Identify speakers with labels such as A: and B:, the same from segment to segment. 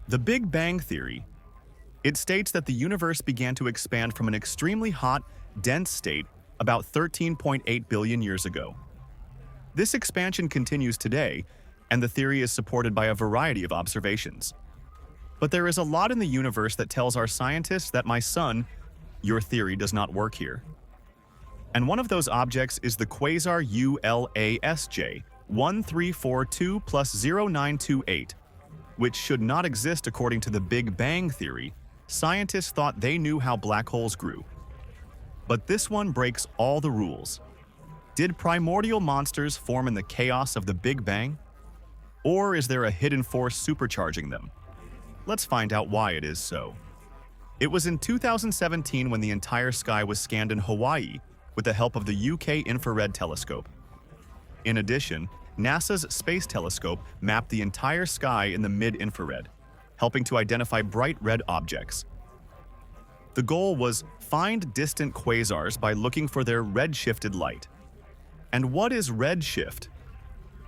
A: The Big Bang Theory. It states that the universe began to expand from an extremely hot, dense state about 13.8 billion years ago. This expansion continues today, and the theory is supported by a variety of observations. But there is a lot in the universe that tells our scientists that, my son, your theory does not work here. And one of those objects is the quasar ULASJ 1342 plus 0928, which should not exist according to the Big Bang Theory. Scientists thought they knew how black holes grew. But this one breaks all the rules. Did primordial monsters form in the chaos of the Big Bang? Or is there a hidden force supercharging them? Let's find out why it is so. It was in 2017 when the entire sky was scanned in Hawaii with the help of the UK Infrared Telescope. In addition, NASA's Space Telescope mapped the entire sky in the mid-infrared, helping to identify bright red objects. The goal was find distant quasars by looking for their redshifted light. And what is redshift?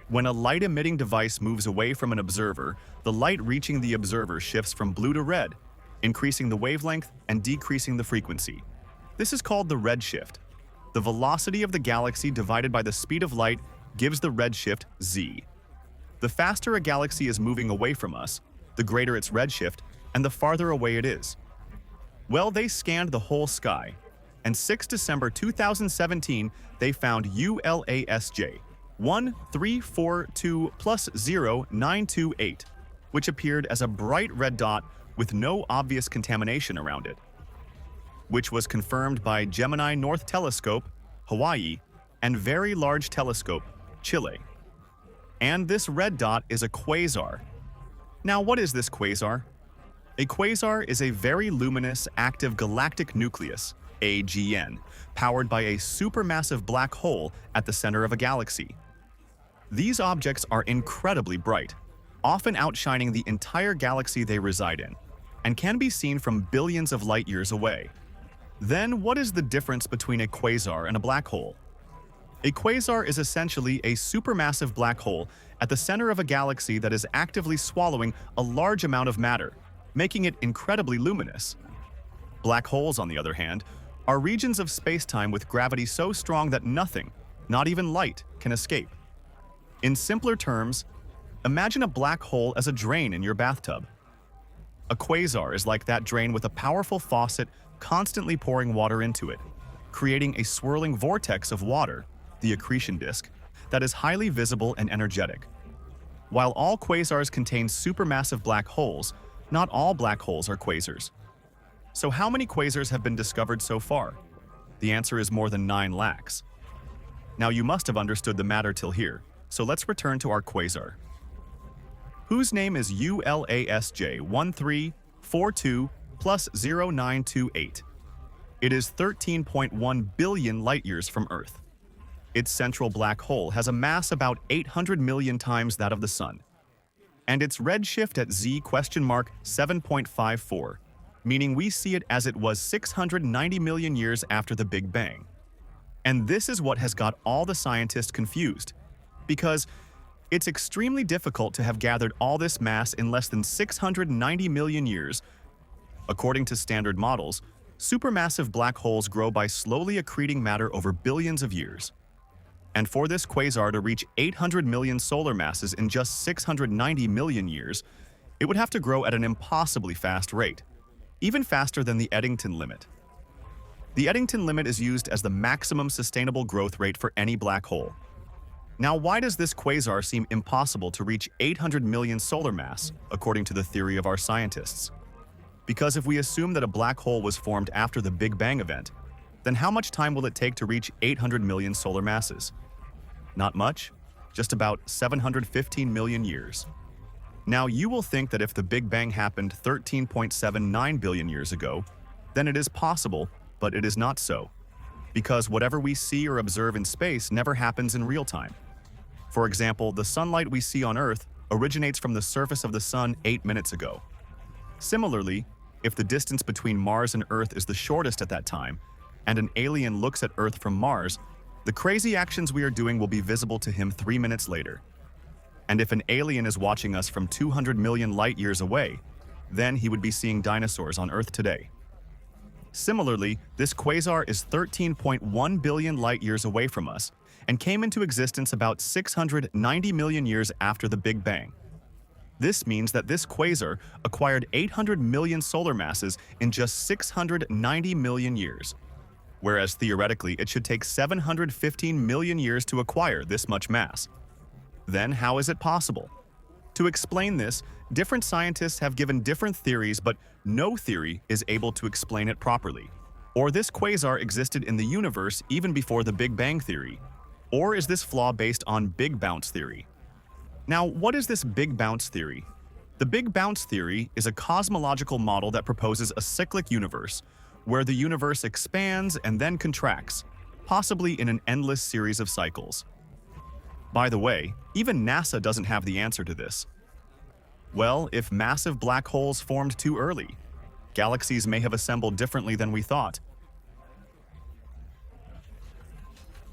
A: When a light-emitting device moves away from an observer, the light reaching the observer shifts from blue to red, increasing the wavelength and decreasing the frequency. This is called the redshift. The velocity of the galaxy divided by the speed of light gives the redshift z. The faster a galaxy is moving away from us, the greater its redshift and the farther away it is. Well, they scanned the whole sky, and 6 December 2017, they found ULASJ 1342 plus 0928, which appeared as a bright red dot with no obvious contamination around it, which was confirmed by Gemini North Telescope, Hawaii, and Very Large Telescope, Chile. And this red dot is a quasar. Now, what is this quasar? A quasar is a very luminous active galactic nucleus, AGN, powered by a supermassive black hole at the center of a galaxy. These objects are incredibly bright, often outshining the entire galaxy they reside in, and can be seen from billions of light years away. Then, what is the difference between a quasar and a black hole? A quasar is essentially a supermassive black hole at the center of a galaxy that is actively swallowing a large amount of matter, making it incredibly luminous. Black holes, on the other hand, are regions of space-time with gravity so strong that nothing, not even light, can escape. In simpler terms, imagine a black hole as a drain in your bathtub. A quasar is like that drain with a powerful faucet constantly pouring water into it, creating a swirling vortex of water, the accretion disk, that is highly visible and energetic. While all quasars contain supermassive black holes, not all black holes are quasars. So how many quasars have been discovered so far? The answer is more than 9 lakhs. Now you must have understood the matter till here, so let's return to our quasar, whose name is ULASJ 1342 plus 0928. It is 13.1 billion light-years from Earth. Its central black hole has a mass about 800 million times that of the Sun, and its redshift at Z question mark 7.54, meaning we see it as it was 690 million years after the Big Bang. And this is what has got all the scientists confused, because it's extremely difficult to have gathered all this mass in less than 690 million years. According to standard models, supermassive black holes grow by slowly accreting matter over billions of years. And for this quasar to reach 800 million solar masses in just 690 million years, it would have to grow at an impossibly fast rate, even faster than the Eddington limit. The Eddington limit is used as the maximum sustainable growth rate for any black hole. Now, why does this quasar seem impossible to reach 800 million solar mass, according to the theory of our scientists? Because if we assume that a black hole was formed after the Big Bang event, then how much time will it take to reach 800 million solar masses? Not much, just about 715 million years. Now, you will think that if the Big Bang happened 13.79 billion years ago, then it is possible, but it is not so, because whatever we see or observe in space never happens in real time. For example, the sunlight we see on Earth originates from the surface of the Sun 8 minutes ago. Similarly, if the distance between Mars and Earth is the shortest at that time, and an alien looks at Earth from Mars, the crazy actions we are doing will be visible to him 3 minutes later. And if an alien is watching us from 200 million light-years away, then he would be seeing dinosaurs on Earth today. Similarly, this quasar is 13.1 billion light-years away from us and came into existence about 690 million years after the Big Bang. This means that this quasar acquired 800 million solar masses in just 690 million years, whereas theoretically it should take 715 million years to acquire this much mass. Then how is it possible? To explain this, different scientists have given different theories, but no theory is able to explain it properly. Or this quasar existed in the universe even before the Big Bang theory. Or is this flaw based on Big Bounce theory? Now, what is this Big Bounce theory? The Big Bounce theory is a cosmological model that proposes a cyclic universe, where the universe expands and then contracts, possibly in an endless series of cycles. By the way, even NASA doesn't have the answer to this. Well, if massive black holes formed too early, galaxies may have assembled differently than we thought,